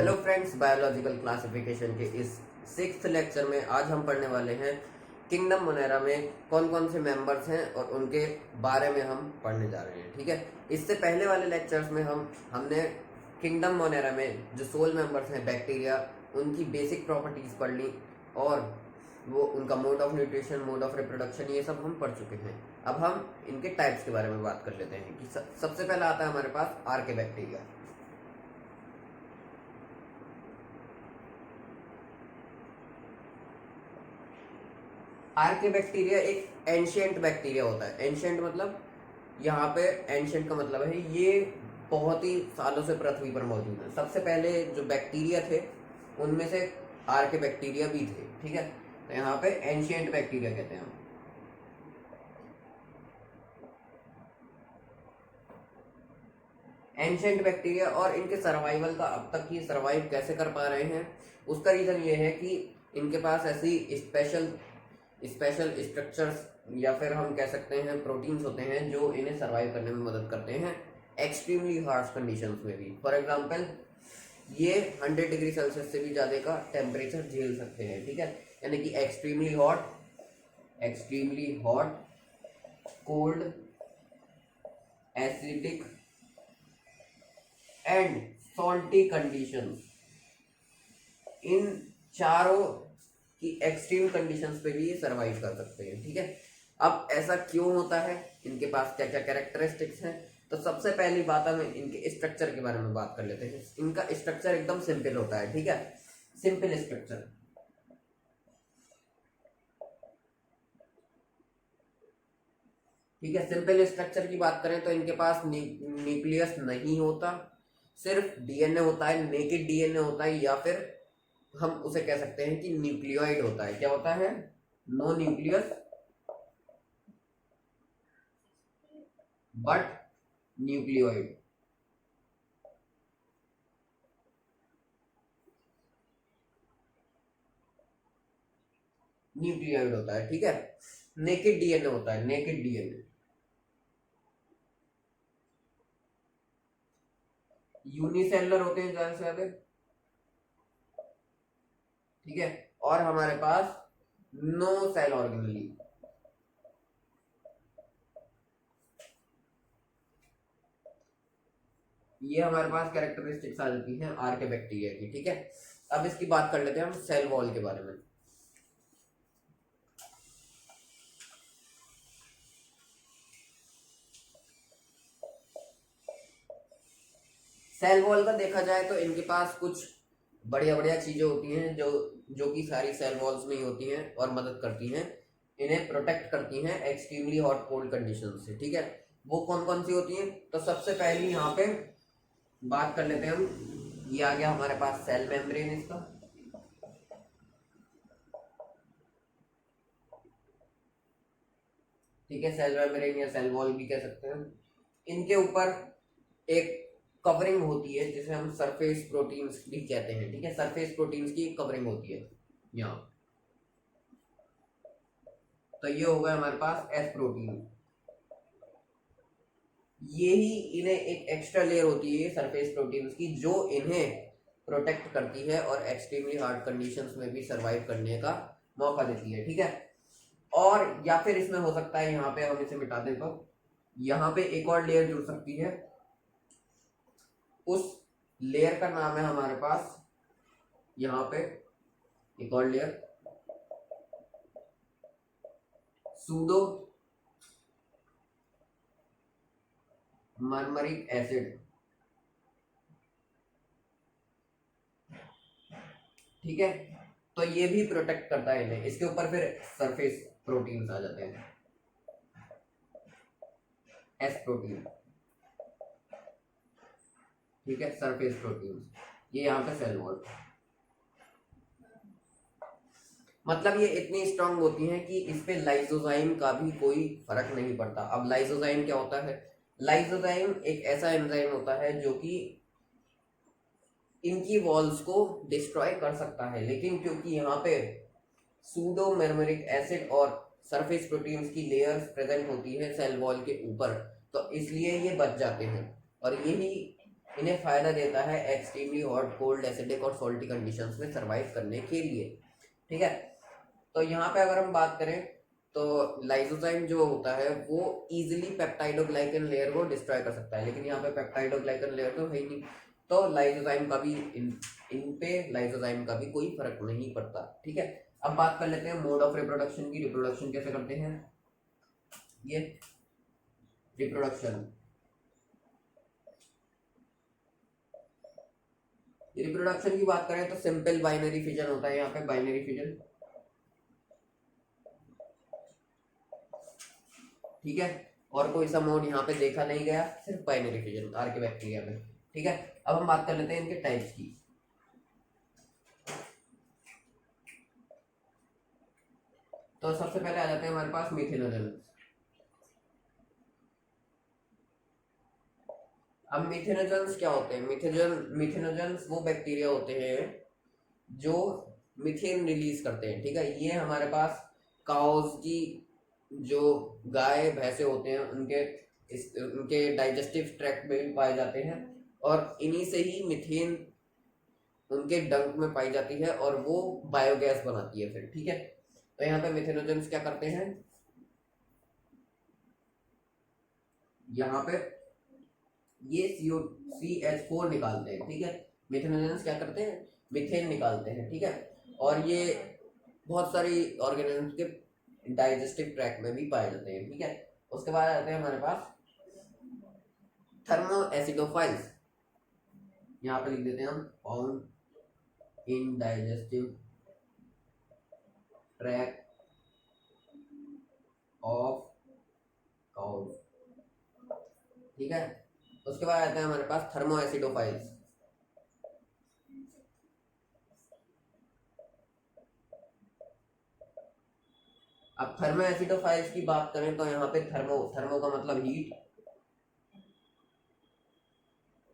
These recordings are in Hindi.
हेलो फ्रेंड्स, बायोलॉजिकल क्लासिफिकेशन के इस 6th लेक्चर में आज हम पढ़ने वाले हैं किंगडम मोनेरा में कौन कौन से मेंबर्स हैं और उनके बारे में हम पढ़ने जा रहे हैं। ठीक है, इससे पहले वाले लेक्चर्स में हमने किंगडम मोनेरा में जो सोल मेंबर्स हैं बैक्टीरिया, उनकी बेसिक प्रॉपर्टीज पढ़ ली और वो उनका mode of nutrition, mode of reproduction, ये सब हम पढ़ चुके हैं। अब हम इनके टाइप्स के बारे में बात कर लेते हैं कि सबसे पहला आता है हमारे पास आर्के बैक्टीरिया। आर्के बैक्टीरिया एक एंशियंट बैक्टीरिया होता है। एंशियंट मतलब यहाँ पे एंशियंट का मतलब है ये बहुत ही सालों से पृथ्वी पर मौजूद है। सबसे पहले जो बैक्टीरिया थे उनमें से आर्के बैक्टीरिया भी थे। ठीक है, तो यहाँ पे एंशियंट बैक्टीरिया कहते हैं हम। एंशियंट बैक्टीरिया और इनके सर्वाइवल का अब तक ये सर्वाइव कैसे कर पा रहे हैं, उसका रीजन ये है कि इनके पास ऐसी स्पेशल स्ट्रक्चर्स या फिर हम कह सकते हैं प्रोटीन्स होते हैं जो इन्हें सर्वाइव करने में मदद करते हैं एक्सट्रीमली हार्श कंडीशंस में भी। फॉर एग्जांपल ये 100 डिग्री सेल्सियस से भी ज़्यादा का टेम्परेचर झेल सकते हैं। ठीक है, यानी कि extremely hot, cold, acidic and salty conditions, इन चारों कि एक्सट्रीम कंडीशंस पे भी ये सर्वाइव कर सकते हैं। ठीक है, अब ऐसा क्यों होता है, इनके पास क्या क्या कैरेक्टरिस्टिक्स हैं, तो सबसे पहली बात हम इनके स्ट्रक्चर के बारे में बात कर लेते हैं। इनका स्ट्रक्चर एकदम सिंपल होता है। ठीक है, सिंपल स्ट्रक्चर। ठीक है, सिंपल स्ट्रक्चर की बात करें तो इनके पास न्यूक्लियस नहीं होता, सिर्फ डीएनए होता है, नेकेड डीएनए होता है, या फिर हम उसे कह सकते हैं कि न्यूक्लियोइड होता है। क्या होता है? No nucleus but nucleoid. Nucleoid होता है। ठीक है, नेकेड डीएनए होता है, नेकेड डीएनए। यूनिसेलुलर होते हैं ज्यादा से ज्यादा। ठीक है, और हमारे पास नो सेल ऑर्गेनेली। ये हमारे पास कैरेक्टरिस्टिक्स आ जाती हैं आर्के बैक्टीरिया की। ठीक है, अब इसकी बात कर लेते हैं हम सेल वॉल के बारे में। सेल वॉल का देखा जाए तो इनके पास कुछ बढ़िया बढ़िया चीजें होती हैं जो कि सारी सेल वॉल्स में ही होती हैं और मदद करती हैं, इन्हें प्रोटेक्ट करती हैं एक्सट्रीमली हॉट कोल्ड कंडीशन से। ठीक है, वो कौन कौन सी होती हैं, तो सबसे पहली यहाँ पे बात कर लेते हैं हम। ये आ गया हमारे पास सेल मेम्ब्रेन इसका। ठीक है, सेल मेम्ब्रेन या सेल वॉल भी कह सकते हैं। इनके ऊपर एक कवरिंग होती है जिसे हम सरफेस प्रोटीन्स भी कहते हैं। ठीक है, सरफेस प्रोटीन्स की कवरिंग होती है यहाँ। तो ये हो गया हमारे पास एस प्रोटीन। ये ही इन्हें एक एक्स्ट्रा लेयर होती है सरफेस प्रोटीन्स की जो इन्हें प्रोटेक्ट करती है और एक्सट्रीमली हार्ड कंडीशंस में भी सरवाइव करने का मौका देती है। ठीक है, और या फिर इसमें हो सकता है यहाँ पे हम इसे मिटा दें तो यहाँ पे एक और लेयर जुड़ सकती है। उस लेयर का नाम है हमारे पास यहाँ पे एक और लेयर, सूडो मर्मरिक एसिड। ठीक है, तो ये भी प्रोटेक्ट करता है इन्हें। इसके ऊपर फिर सरफेस प्रोटीन्स आ जाते हैं, एस प्रोटीन। ठीक है, सरफेस प्रोटीन्स, ये यहाँ पे सेल वॉल। मतलब ये इतनी स्ट्रांग होती हैं कि इस पे लाइसोजाइम का भी कोई फर्क नहीं पड़ता। अब लाइसोजाइम क्या होता है? लाइसोजाइम एक ऐसा एंजाइम होता है जो कि इनकी वॉल्स को डिस्ट्रॉय कर सकता है, लेकिन क्योंकि यहाँ पे सूडो मेर्मेरिक एसिड और सरफेस प्रोटीन्स की लेयर्स प्रेजेंट होती है सेल वॉल के ऊपर, तो इसलिए ये बच जाते हैं। और यही इन्हें फायदा देता है एक्सट्रीमली हॉट, कोल्ड, एसिडिक और सॉल्टी कंडीशंस में सरवाइव करने के लिए। ठीक है, तो यहाँ पे अगर हम बात करें तो लाइसोजाइम जो होता है वो इजीली पेप्टाइडोग्लाइकन लेयर को डिस्ट्रॉय कर सकता है, लेकिन यहाँ पे पेप्टाइडोग्लाइकन लेयर तो है ही नहीं, तो लाइसोजाइम का भी इन पे लाइसोजाइम का भी कोई फर्क नहीं पड़ता। ठीक है, अब बात कर लेते हैं मोड ऑफ रिप्रोडक्शन की। रिप्रोडक्शन कैसे करते हैं ये रिप्रोडक्शन रिप्रोडक्शन की बात करें तो सिंपल बाइनरी फिजन होता है। यहाँ पे बाइनरी फिजन, ठीक है, और कोई सा मोड यहाँ पे देखा नहीं गया, सिर्फ बाइनरी फिजन आर्कियोबैक्टीरिया में। ठीक है, अब हम बात कर लेते हैं इनके टाइप्स की। तो सबसे पहले आ जाते हैं हमारे पास मिथेनोजेंस। अब मिथेनोजेंस क्या होते हैं? मिथेनोजेंस वो बैक्टीरिया होते हैं जो मीथेन रिलीज करते हैं। ठीक है, ये हमारे पास काउज की जो गाय भैंसे होते हैं उनके डाइजेस्टिव ट्रैक्ट में भी पाए जाते हैं, और इन्हीं से ही मीथेन उनके डंक में पाई जाती है और वो बायोगैस बनाती है फिर। ठीक है, तो यहाँ पे मिथेनोजेंस क्या करते हैं, यहाँ पे ये CH4 निकालते हैं। ठीक है, मिथेनोजेंस क्या करते हैं, मीथेन निकालते हैं। ठीक है, और ये बहुत सारी ऑर्गेनिज्म के डाइजेस्टिव ट्रैक्ट में भी पाए जाते हैं। ठीक है, उसके बाद आते हैं हमारे पास थर्मो एसिडोफाइल्स। यहाँ पे लिख देते हैं हम found in digestive tract of cows. ठीक है, उसके बाद आते हैं हमारे पास थर्मो एसिडोफाइल्स। अब थर्मो एसिडोफाइल्स की बात करें तो यहाँ पे थर्मो का मतलब हीट,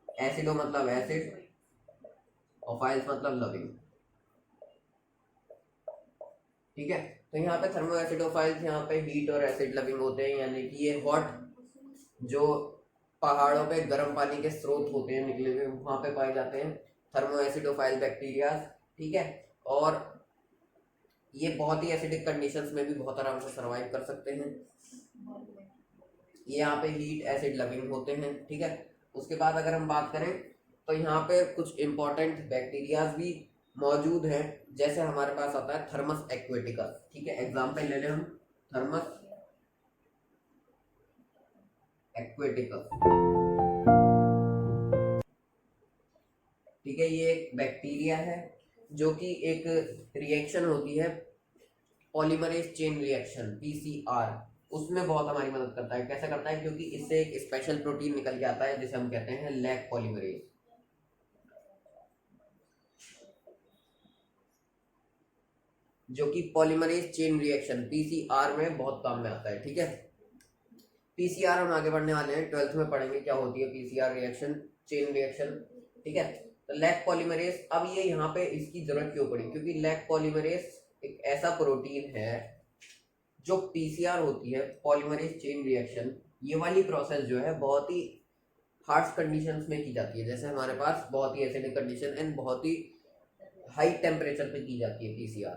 एसिडो मतलब एसिड, और फाइल्स मतलब लविंग। ठीक है, तो यहाँ पे थर्मो एसिडोफाइल्स यहाँ पे हीट और एसिड लविंग होते हैं, यानी कि ये हॉट जो पहाड़ों पे गर्म पानी के स्रोत होते हैं निकले हुए, वहां पे पाए जाते हैं थर्मो एसिडोफाइल बैक्टीरिया। ठीक है, और ये बहुत ही एसिडिक कंडीशंस में भी बहुत आराम से सरवाइव कर सकते हैं। ये यहाँ पे हीट एसिड लविंग होते हैं। ठीक है, उसके बाद अगर हम बात करें तो यहाँ पे कुछ इंपॉर्टेंट बैक्टीरियाज भी मौजूद हैं, जैसे हमारे पास आता है थर्मस एक्वेटिकस। ठीक है, एग्जाम्पल ले लें हम, थर्मस एक्वेटिकस। ठीक है, ये एक बैक्टीरिया है जो कि एक रिएक्शन होती है पॉलीमरेज चेन रिएक्शन PCR, उसमें बहुत हमारी मदद करता है। कैसे करता है? क्योंकि इससे एक स्पेशल प्रोटीन निकल के आता है जिसे हम कहते हैं लैक पॉलीमरेज, जो कि पॉलीमरेज चेन रिएक्शन PCR में बहुत काम में आता है। ठीक है, PCR हम आगे बढ़ने वाले हैं, 12th में पढ़ेंगे क्या होती है PCR रिएक्शन, चेन रिएक्शन। ठीक है, तो लैक पॉलीमरेज, अब ये यहाँ पे इसकी जरूरत क्यों पड़ी? क्योंकि लैक पॉलीमरेज एक ऐसा प्रोटीन है जो PCR होती है, पॉलीमरेज चेन रिएक्शन, ये वाली प्रोसेस जो है बहुत ही हार्श कंडीशंस में की जाती है। जैसे हमारे पास बहुत ही एसिडिक कंडीशन एंड बहुत ही हाई टेम्परेचर पे की जाती है PCR,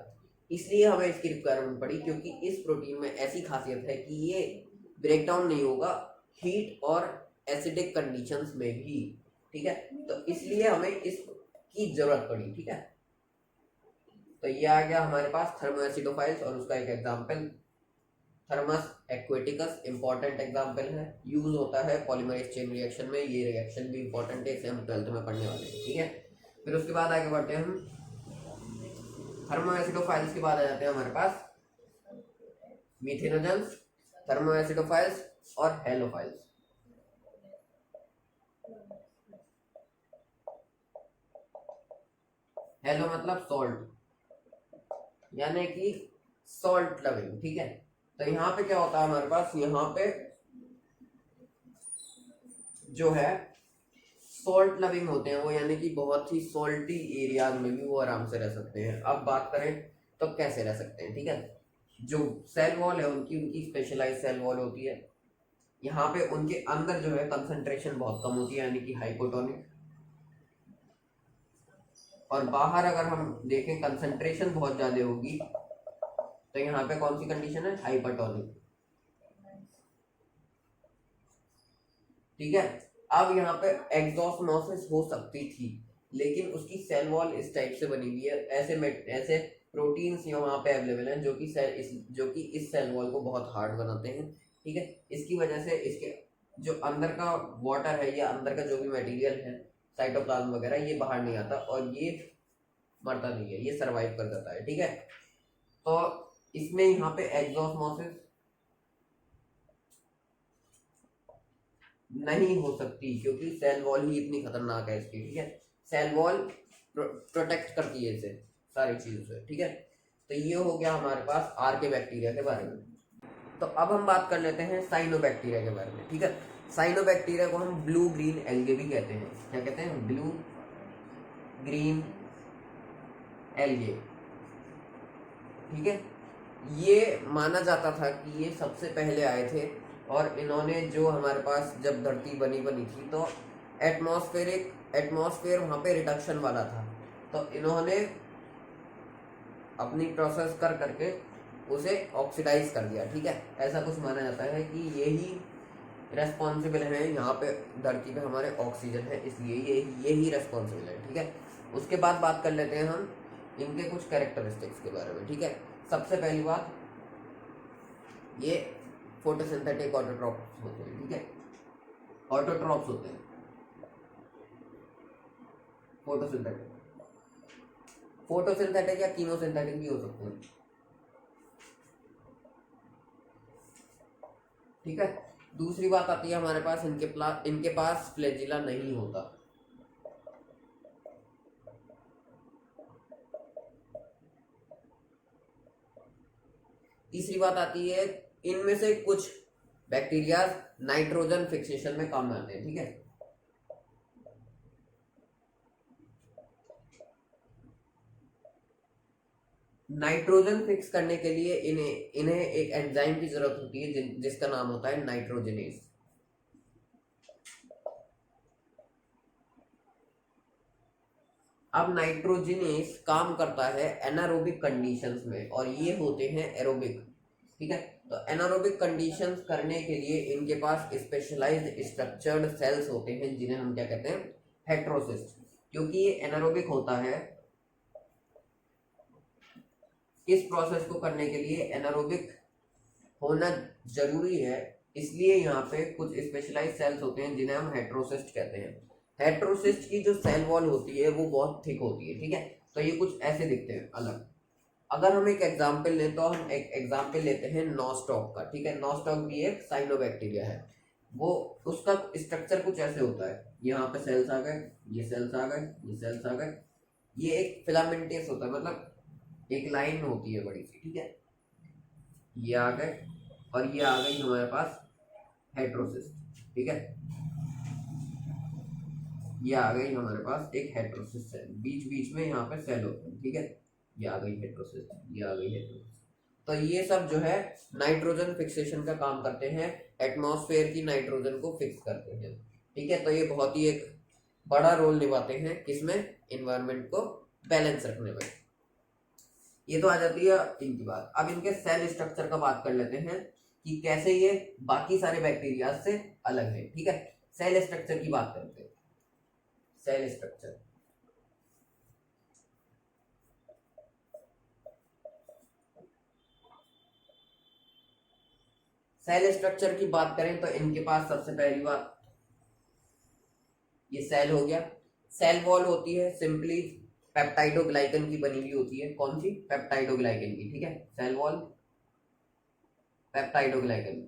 इसलिए हमें इसकी रिक्वायरमेंट पड़ी, क्योंकि इस प्रोटीन में ऐसी खासियत है कि ये ब्रेक डाउन नहीं होगा हीट और एसिडिक कंडीशंस में भी। ठीक है, तो इसलिए हमें इसकी जरूरत पड़ी। ठीक है, तो ये आ गया हमारे पास थर्मो एसिडोफाइल्स, और उसका एक example Thermus aquaticus important example है, यूज होता है पॉलीमरेज चेन रिएक्शन में। ये रिएक्शन भी इंपॉर्टेंट है, इसे हम 12th में पढ़ने वाले हैं। ठीक है, फिर उसके बाद आगे बढ़ते हैं हम, थर्मो एसिडोफाइल्स के बाद आ जाते हैं हमारे पास मिथेनोजेंस, थर्मो एसिडोफाइल्स और हेलोफाइल्स। हेलो मतलब सॉल्ट, यानी कि सॉल्ट लविंग। ठीक है, तो यहाँ पे क्या होता है हमारे पास, यहाँ पे जो है सॉल्ट लविंग होते हैं वो, यानी कि बहुत ही सॉल्टी एरियाज में भी वो आराम से रह सकते हैं। अब बात करें तो कैसे रह सकते हैं। ठीक है, जो सेल वॉल है उनकी स्पेशलाइज सेल वॉल होती है। यहाँ पे उनके अंदर जो है कंसंट्रेशन बहुत कम होती है, यानी कि हाइपोटोनिक, और बाहर अगर हम देखें कंसंट्रेशन बहुत ज्यादा होगी तो यहाँ पे कौन सी कंडीशन है, हाइपरटोनिक। ठीक है, अब यहाँ पे एक्सोस्मोसिस हो सकती थी, लेकिन उसकी सेल वॉल इस टाइप से बनी हुई है, ऐसे प्रोटीन्स यहाँ पे अवेलेबल हैं जो कि इस सेल वॉल को बहुत हार्ड बनाते हैं। ठीक है, इसकी वजह से इसके जो अंदर का वाटर है या अंदर का जो भी मटेरियल है, साइटोप्लाज्म वगैरह, ये बाहर नहीं आता और ये मरता नहीं है, ये सरवाइव कर जाता है। ठीक है, तो इसमें यहाँ पे एक्सोस्मोसिस नहीं हो सकती क्योंकि सेल वॉल ही इतनी खतरनाक है इसकी। ठीक है, सेल वॉल प्रोटेक्ट करती है इसे सारी चीजों से। ठीक है, तो ये हो गया हमारे पास आर्के बैक्टीरिया के बारे में। तो अब हम बात कर लेते हैं साइनोबैक्टीरिया के बारे में। ठीक है, साइनोबैक्टीरिया को हम ब्लू ग्रीन एल्गे भी कहते हैं। क्या कहते हैं, ब्लू ग्रीन एल्गे। ठीक है, ये माना जाता था कि ये सबसे पहले आए थे और इन्होंने जो हमारे पास जब धरती बनी थी तो एटमॉस्फेयर वहाँ पे रिडक्शन वाला था, तो इन्होंने अपनी प्रोसेस कर करके उसे ऑक्सीडाइज कर दिया। ठीक है, ऐसा कुछ माना जाता है कि यही रेस्पॉन्सिबल है, यहाँ पे धरती पे हमारे ऑक्सीजन है, इसलिए यही रेस्पॉन्सिबल है। ठीक है, उसके बाद बात कर लेते हैं हम इनके कुछ कैरेक्टरिस्टिक्स के बारे में। ठीक है, सबसे पहली बात, ये फोटोसिंथेटिक ऑटोट्रॉप्स होते हैं। ठीक है, ऑटोट्रॉप्स होते हैं, फोटोसिंथेटिक या कीमोसिंथेटिक भी हो सकते हैं। ठीक है, दूसरी बात आती है हमारे पास इनके पास फ्लैजिला नहीं होता। तीसरी बात आती है, इनमें से कुछ बैक्टीरिया नाइट्रोजन फिक्सेशन में काम आते हैं। ठीक है, नाइट्रोजन फिक्स करने के लिए इन्हें एक एंजाइम की जरूरत होती है जिसका नाम होता है नाइट्रोजनेज। अब नाइट्रोजनेज काम करता है एनारोबिक कंडीशंस में और ये होते हैं एरोबिक। ठीक है, तो एनारोबिक कंडीशंस करने के लिए इनके पास स्पेशलाइज्ड स्ट्रक्चर्ड सेल्स होते हैं जिन्हें हम क्या कहते हैं, हेट्रोसिस्ट। क्योंकि ये एनारोबिक होता है, इस प्रोसेस को करने के लिए एनारोबिक होना जरूरी है, इसलिए यहाँ पे कुछ स्पेशलाइज्ड सेल्स होते हैं जिन्हें हम हेट्रोसिस्ट कहते हैं। हेट्रोसिस्ट की जो सेल वॉल होती है वो बहुत थिक होती है। ठीक है, तो ये कुछ ऐसे दिखते हैं अलग। अगर हम एक एग्जाम्पल लें तो हम एक एग्जाम्पल लेते हैं नॉस्टॉक का। ठीक है, नॉस्टॉक भी एक साइनोबैक्टीरिया है। वो उसका स्ट्रक्चर कुछ ऐसे होता है, यहाँ पे सेल्स आ गए, ये सेल्स आ गए, ये सेल्स आ गए, ये एक फिलामेंटियस होता है, मतलब एक लाइन होती है बड़ी सी। ठीक है, ये आ गए और ये आ गई हमारे पास हेट्रोसिस्ट। ठीक है, ये आ गई हमारे पास एक हेट्रोसिस्ट सेल, बीच बीच में यहाँ पे सेल होते हैं। ठीक है, ये आ गई हेट्रोसिस्ट, ये आ गई हेट्रोसिस्ट। तो ये सब जो है नाइट्रोजन फिक्सेशन का काम करते हैं, एटमॉस्फेयर की नाइट्रोजन को फिक्स करते हैं। ठीक है, तो ये बहुत ही एक बड़ा रोल निभाते हैं किसमें, इन्वायरमेंट को बैलेंस रखने में। ये तो आ जाती है इनकी बात। अब इनके सेल स्ट्रक्चर का बात कर लेते हैं कि कैसे ये बाकी सारे बैक्टीरिया से अलग है। ठीक है, सेल स्ट्रक्चर की बात करते हैं। सेल स्ट्रक्चर, सेल स्ट्रक्चर की बात करें तो इनके पास सबसे पहली बात, ये सेल हो गया। सेल वॉल होती है सिंपली पेप्टाइडोग्लाइकन की बनी हुई होती है। कौन सी, पेप्टाइडोग्लाइकन की। ठीक है, सेल वॉल पेप्टाइडोग्लाइकन।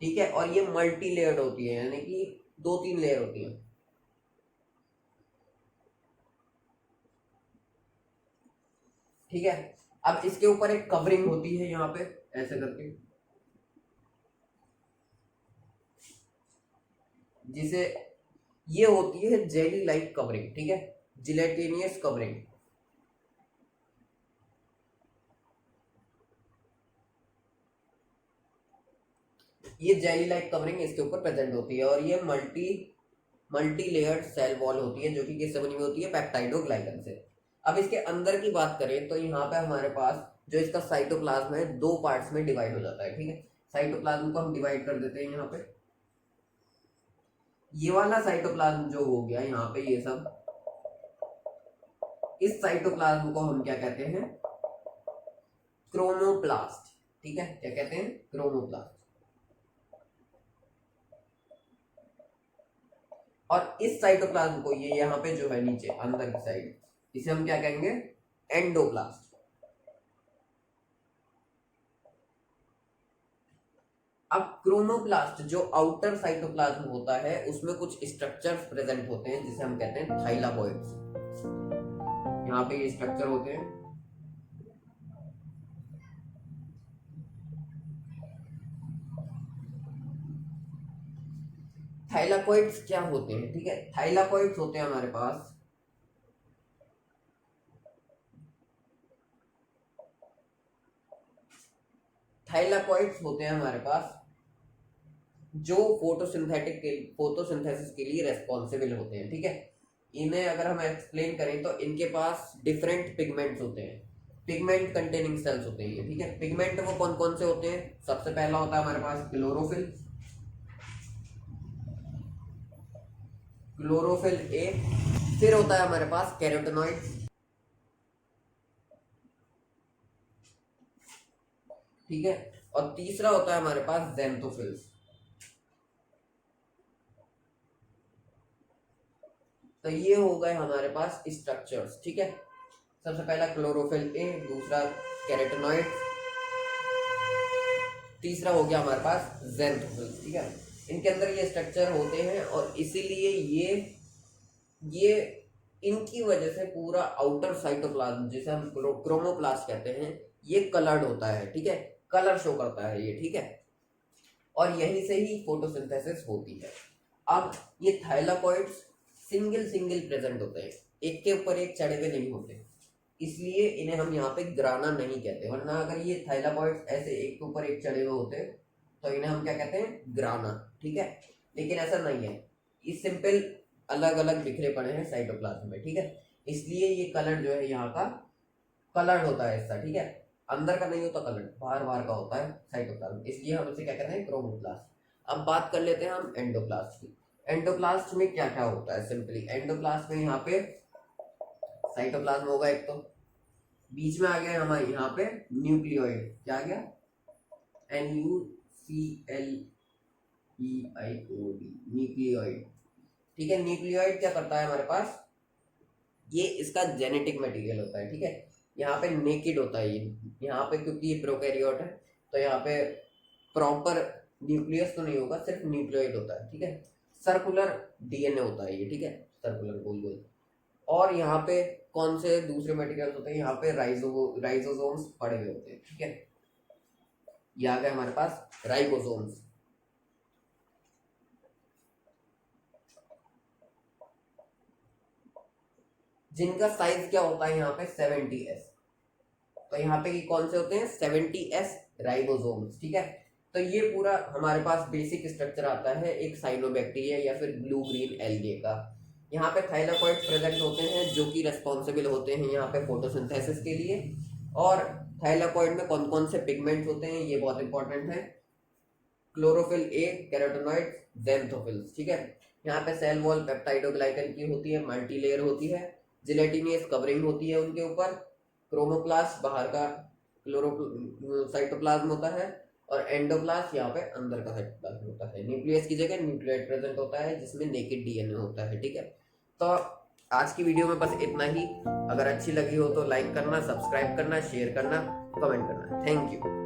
ठीक है, और ये मल्टी लेयर्ड होती है, यानी कि 2-3 लेयर होती है। ठीक है, अब इसके ऊपर एक कवरिंग होती है यहाँ पे ऐसे करके, जिसे ये होती है जेली लाइक कवरिंग। ठीक है, जिलेटिनियस कवरिंग। ये जेली लाइक कवरिंग इसके ऊपर प्रेजेंट होती है और ये multi multi layered cell wall होती है, जो कि किससे बनी हुई होती है, पेप्टाइडोग्लाइकन से। अब इसके अंदर की बात करें तो यहाँ पे हमारे पास जो इसका साइटोप्लाज्म है दो पार्ट्स में डिवाइड हो जाता है, ठीक है। साइटोप्लाज्म को हम डिवाइड कर देते हैं यहाँ पे। ये वाला साइटोप्लाज्म जो हो गया यहाँ पे ये सब, इस साइटोप्लाज्म को हम क्या कहते हैं, क्रोमोप्लास्ट, ठीक है। क्या कहते हैं, क्रोमोप्लास्ट। और इस साइटोप्लाज्म को, ये यहाँ पे जो है नीचे अंदर की साइड, इसे हम क्या कहेंगे, एंडोप्लास्ट। अब क्रोमोप्लास्ट जो आउटर साइटोप्लाज्म होता है उसमें कुछ स्ट्रक्चर्स प्रेजेंट होते हैं जिसे हम कहते हैं थाइलाकोइड्स। यहाँ पे ये स्ट्रक्चर होते हैं। थाइलाकोइड्स क्या होते हैं, ठीक है। थाइलाकोइड्स होते हैं हमारे पास थाइलाकोइड्स होते हैं हमारे पास जो फोटोसिंथेसिस के लिए रेस्पॉन्सिबल होते हैं, ठीक है। इन्हें अगर हम एक्सप्लेन करें तो इनके पास डिफरेंट पिगमेंट्स होते हैं, पिगमेंट कंटेनिंग सेल्स होते हैं, ठीक है। पिगमेंट वो कौन कौन से होते हैं, सबसे पहला होता है हमारे पास क्लोरोफिल, क्लोरोफिल ए। फिर होता है हमारे पास कैरोटेनॉइड्स, ठीक है। और तीसरा होता है हमारे पास ज़ैंथोफिल्स। तो ये हो गए हमारे पास स्ट्रक्चर्स, ठीक है। सबसे पहला क्लोरोफिल ए, दूसरा कैरोटेनॉइड, तीसरा हो गया हमारे पास ज़ैंथोफिल्स, ठीक है। इनके अंदर ये स्ट्रक्चर होते हैं और इसीलिए ये इनकी वजह से पूरा आउटर साइटोप्लाज्म जिसे हम क्रोमोप्लास्ट कहते हैं ये कलर्ड होता है, ठीक है। कलर शो करता है ये, ठीक है। और यहीं से ही फोटोसिंथेसिस होती है। अब ये थाइलाकोइड्स सिंगल सिंगल प्रेजेंट होते हैं, एक के ऊपर एक चढ़े हुए नहीं होते, इसलिए इन्हें हम यहाँ पे ग्राना नहीं कहते। वरना अगर ये थाइलाकोइड्स ऐसे एक के ऊपर एक चढ़े हुए होते तो इन्हें हम क्या कहते हैं, ग्राना, ठीक है। लेकिन ऐसा नहीं है, ये सिंपल अलग अलग बिखरे पड़े हैं साइटोप्लाज्म में, ठीक है। इसलिए ये कलर जो है यहाँ का कलर्ड होता है इसका, ठीक है। अंदर का नहीं होता कलर्ड, बाहर बाहर का होता है साइटोप्लाज्म, इसलिए हम इसे क्या कहते हैं, क्रोमोप्लास्ट। अब बात कर लेते हैं हम एंडोप्लास्ट की। एंडोप्लास्ट में क्या क्या होता है, सिंपली एंडोप्लास्ट में यहाँ पे साइटोप्लाज्म होगा एक, तो बीच में आ गया हमारे यहाँ पे न्यूक्लियोइड, क्या आ गया, NuClEIOD, न्यूक्लियोइड, ठीक है। न्यूक्लियोइड क्या करता है हमारे पास, ये इसका जेनेटिक मटेरियल होता है, ठीक है। यहाँ पे नेकेड होता है ये, यहाँ पे क्योंकि ये प्रोकैरियोट है तो यहाँ पे प्रॉपर न्यूक्लियस तो नहीं होगा, सिर्फ न्यूक्लियोइड होता है, ठीक है। सर्कुलर डीएनए होता है ये, ठीक है, सर्कुलर गोल गोल। और यहाँ पे कौन से दूसरे मटेरियल होते हैं, यहाँ पे राइजोसोम्स पड़े हुए होते हैं, ठीक है। ये आ गए हमारे पास राइबोसोम्स, जिनका साइज क्या होता है यहाँ पे 70S। तो यहाँ पे कौन से होते हैं, 70S राइबोसोम्स, ठीक है। तो ये पूरा हमारे पास बेसिक स्ट्रक्चर आता है एक साइनोबैक्टीरिया या फिर ब्लू ग्रीन एल्गे का। यहाँ पे थाइलाकोइड्स प्रेजेंट होते हैं जो कि रेस्पॉन्सिबल होते हैं यहाँ पे फोटोसिंथेसिस के लिए। और थाइलाकोइड में कौन कौन से पिगमेंट्स होते हैं ये बहुत इंपॉर्टेंट है, क्लोरोफिल ए, कैरोटेनॉइड, ज़ैंथोफिल्स, ठीक है। यहाँ पे सेल वॉल पेप्टाइडोग्लाइकन की होती है, मल्टी लेयर होती है, जिलेटिनियस कवरिंग होती है उनके ऊपर, क्रोमोप्लास्ट बाहर का साइटोप्लाज्म होता है, और एंडोप्लास्ट यहाँ पे अंदर का साइटोप्लाज्म होता है। न्यूक्लियस की जगह न्यूक्लियोइड प्रेजेंट होता है जिसमें नेकेड डीएनए होता है, ठीक है। तो आज की वीडियो में बस इतना ही। अगर अच्छी लगी हो तो लाइक करना, सब्सक्राइब करना, शेयर करना, कमेंट करना। Thank you.